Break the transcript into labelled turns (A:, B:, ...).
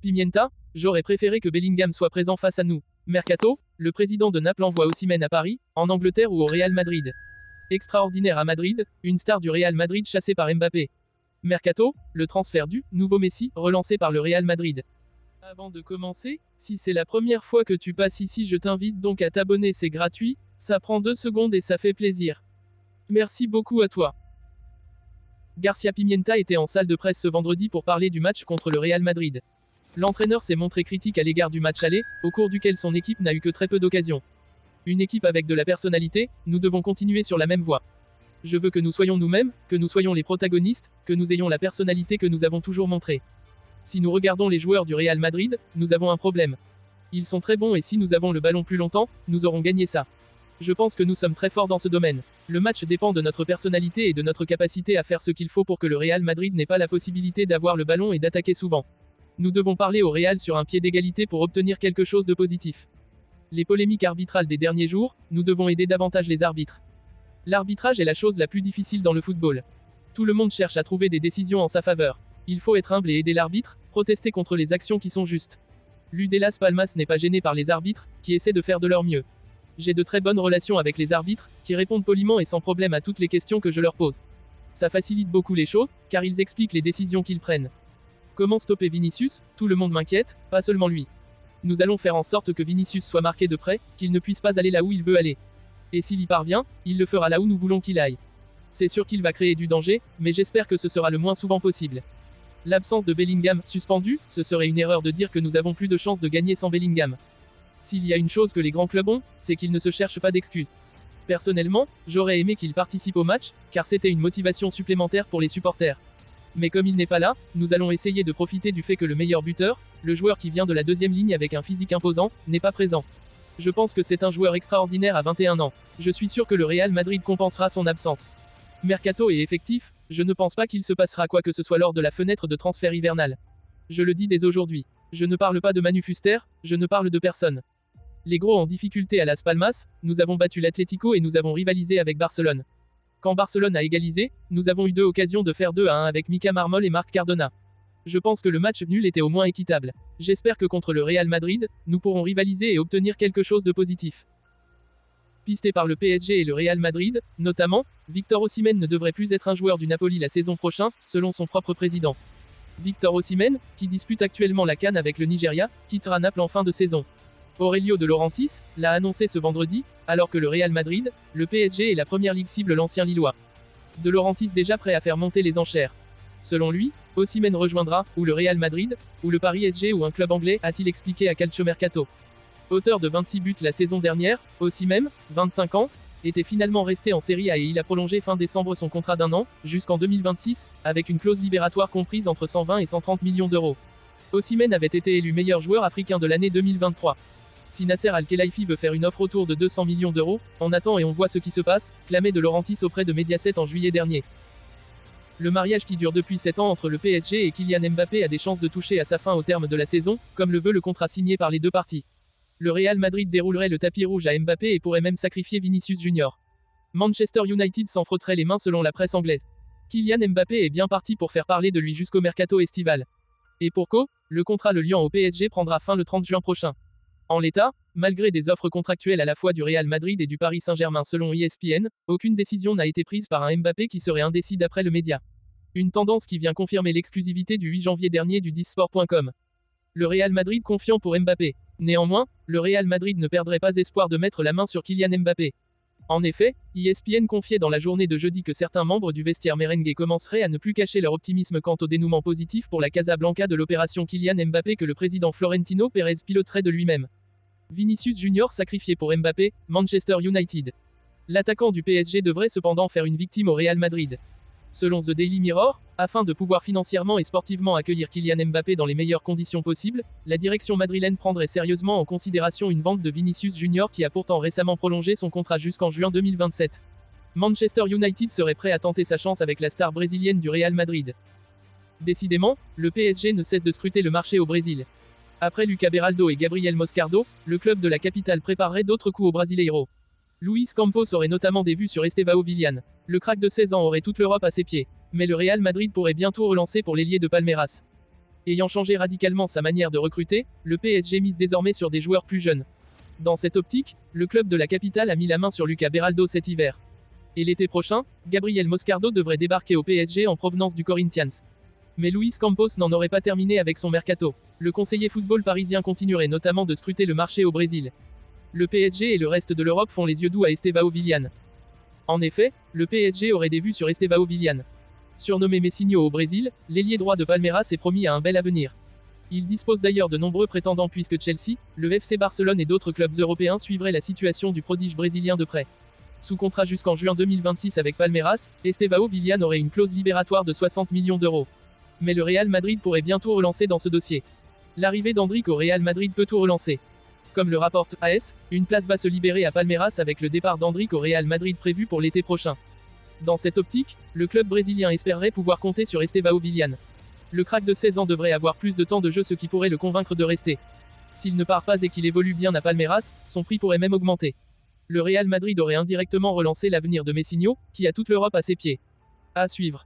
A: Pimienta, j'aurais préféré que Bellingham soit présent face à nous. Mercato, le président de Naples envoie Osimhen à Paris, en Angleterre ou au Real Madrid. Extraordinaire à Madrid, une star du Real Madrid chassée par Mbappé. Mercato, le transfert du nouveau Messi, relancé par le Real Madrid. Avant de commencer, si c'est la première fois que tu passes ici, je t'invite donc à t'abonner, c'est gratuit, ça prend 2 secondes et ça fait plaisir. Merci beaucoup à toi. Garcia Pimienta était en salle de presse ce vendredi pour parler du match contre le Real Madrid. L'entraîneur s'est montré critique à l'égard du match aller, au cours duquel son équipe n'a eu que très peu d'occasions. Une équipe avec de la personnalité, nous devons continuer sur la même voie. Je veux que nous soyons nous-mêmes, que nous soyons les protagonistes, que nous ayons la personnalité que nous avons toujours montrée. Si nous regardons les joueurs du Real Madrid, nous avons un problème. Ils sont très bons et si nous avons le ballon plus longtemps, nous aurons gagné ça. Je pense que nous sommes très forts dans ce domaine. Le match dépend de notre personnalité et de notre capacité à faire ce qu'il faut pour que le Real Madrid n'ait pas la possibilité d'avoir le ballon et d'attaquer souvent. Nous devons parler au Real sur un pied d'égalité pour obtenir quelque chose de positif. Les polémiques arbitrales des derniers jours, nous devons aider davantage les arbitres. L'arbitrage est la chose la plus difficile dans le football. Tout le monde cherche à trouver des décisions en sa faveur. Il faut être humble et aider l'arbitre, protester contre les actions qui sont justes. L'UD Las Palmas n'est pas gêné par les arbitres, qui essaient de faire de leur mieux. J'ai de très bonnes relations avec les arbitres, qui répondent poliment et sans problème à toutes les questions que je leur pose. Ça facilite beaucoup les choses, car ils expliquent les décisions qu'ils prennent. Comment stopper Vinicius? Tout le monde m'inquiète, pas seulement lui. Nous allons faire en sorte que Vinicius soit marqué de près, qu'il ne puisse pas aller là où il veut aller. Et s'il y parvient, il le fera là où nous voulons qu'il aille. C'est sûr qu'il va créer du danger, mais j'espère que ce sera le moins souvent possible. L'absence de Bellingham, suspendu, ce serait une erreur de dire que nous avons plus de chances de gagner sans Bellingham. S'il y a une chose que les grands clubs ont, c'est qu'ils ne se cherchent pas d'excuses. Personnellement, j'aurais aimé qu'il participe au match, car c'était une motivation supplémentaire pour les supporters. Mais comme il n'est pas là, nous allons essayer de profiter du fait que le meilleur buteur, le joueur qui vient de la deuxième ligne avec un physique imposant, n'est pas présent. Je pense que c'est un joueur extraordinaire à 21 ans. Je suis sûr que le Real Madrid compensera son absence. Mercato est effectif, je ne pense pas qu'il se passera quoi que ce soit lors de la fenêtre de transfert hivernale. Je le dis dès aujourd'hui. Je ne parle pas de Manu Fuster, je ne parle de personne. Les gros en difficulté à Las Palmas, nous avons battu l'Atlético et nous avons rivalisé avec Barcelone. Quand Barcelone a égalisé, nous avons eu 2 occasions de faire 2-1 avec Mika Marmol et Marc Cardona. Je pense que le match nul était au moins équitable. J'espère que contre le Real Madrid, nous pourrons rivaliser et obtenir quelque chose de positif. Pisté par le PSG et le Real Madrid, notamment, Victor Osimhen ne devrait plus être un joueur du Napoli la saison prochaine, selon son propre président. Victor Osimhen, qui dispute actuellement la CAN avec le Nigeria, quittera Naples en fin de saison. Aurelio De Laurentiis l'a annoncé ce vendredi, alors que le Real Madrid, le PSG et la Première Ligue ciblent l'ancien Lillois. De Laurentiis déjà prêt à faire monter les enchères. Selon lui, Osimhen rejoindra, ou le Real Madrid, ou le Paris SG ou un club anglais, a-t-il expliqué à Calciomercato. Auteur de 26 buts la saison dernière, Osimhen, 25 ans, était finalement resté en Serie A et il a prolongé fin décembre son contrat d'1 an, jusqu'en 2026, avec une clause libératoire comprise entre 120 et 130 millions d'euros. Osimhen avait été élu meilleur joueur africain de l'année 2023. Si Nasser Al-Khelaifi veut faire une offre autour de 200 millions d'euros, on attend et on voit ce qui se passe, clamait De Laurentiis auprès de Mediaset en juillet dernier. Le mariage qui dure depuis 7 ans entre le PSG et Kylian Mbappé a des chances de toucher à sa fin au terme de la saison, comme le veut le contrat signé par les deux parties. Le Real Madrid déroulerait le tapis rouge à Mbappé et pourrait même sacrifier Vinicius Junior. Manchester United s'en frotterait les mains selon la presse anglaise. Kylian Mbappé est bien parti pour faire parler de lui jusqu'au mercato estival. Et pour co, le contrat le liant au PSG prendra fin le 30 juin prochain. En l'état, malgré des offres contractuelles à la fois du Real Madrid et du Paris Saint-Germain selon ESPN, aucune décision n'a été prise par un Mbappé qui serait indécis d'après le média. Une tendance qui vient confirmer l'exclusivité du 8 janvier dernier du 10sport.com. Le Real Madrid confiant pour Mbappé. Néanmoins, le Real Madrid ne perdrait pas espoir de mettre la main sur Kylian Mbappé. En effet, ESPN confiait dans la journée de jeudi que certains membres du vestiaire merengue commenceraient à ne plus cacher leur optimisme quant au dénouement positif pour la Casablanca de l'opération Kylian Mbappé que le président Florentino Pérez piloterait de lui-même. Vinicius Junior sacrifié pour Mbappé, Manchester United. L'attaquant du PSG devrait cependant faire une victime au Real Madrid. Selon The Daily Mirror, afin de pouvoir financièrement et sportivement accueillir Kylian Mbappé dans les meilleures conditions possibles, la direction madrilène prendrait sérieusement en considération une vente de Vinicius Junior qui a pourtant récemment prolongé son contrat jusqu'en juin 2027. Manchester United serait prêt à tenter sa chance avec la star brésilienne du Real Madrid. Décidément, le PSG ne cesse de scruter le marché au Brésil. Après Lucas Beraldo et Gabriel Moscardo, le club de la capitale préparerait d'autres coups au Brasileiro. Luis Campos aurait notamment des vues sur Estevão Willian. Le crack de 16 ans aurait toute l'Europe à ses pieds. Mais le Real Madrid pourrait bientôt relancer pour l'ailier de Palmeiras. Ayant changé radicalement sa manière de recruter, le PSG mise désormais sur des joueurs plus jeunes. Dans cette optique, le club de la capitale a mis la main sur Lucas Beraldo cet hiver. Et l'été prochain, Gabriel Moscardo devrait débarquer au PSG en provenance du Corinthians. Mais Luis Campos n'en aurait pas terminé avec son mercato. Le conseiller football parisien continuerait notamment de scruter le marché au Brésil. Le PSG et le reste de l'Europe font les yeux doux à Estevão Willian. En effet, le PSG aurait des vues sur Estevão Willian. Surnommé Messinho au Brésil, l'ailier droit de Palmeiras est promis à un bel avenir. Il dispose d'ailleurs de nombreux prétendants puisque Chelsea, le FC Barcelone et d'autres clubs européens suivraient la situation du prodige brésilien de près. Sous contrat jusqu'en juin 2026 avec Palmeiras, Estevão Willian aurait une clause libératoire de 60 millions d'euros. Mais le Real Madrid pourrait bientôt relancer dans ce dossier. L'arrivée d'Endrick au Real Madrid peut tout relancer. Comme le rapporte AS, une place va se libérer à Palmeiras avec le départ d'Endrick au Real Madrid prévu pour l'été prochain. Dans cette optique, le club brésilien espérerait pouvoir compter sur Estevão Willian. Le crack de 16 ans devrait avoir plus de temps de jeu, ce qui pourrait le convaincre de rester. S'il ne part pas et qu'il évolue bien à Palmeiras, son prix pourrait même augmenter. Le Real Madrid aurait indirectement relancé l'avenir de Messinho, qui a toute l'Europe à ses pieds. À suivre.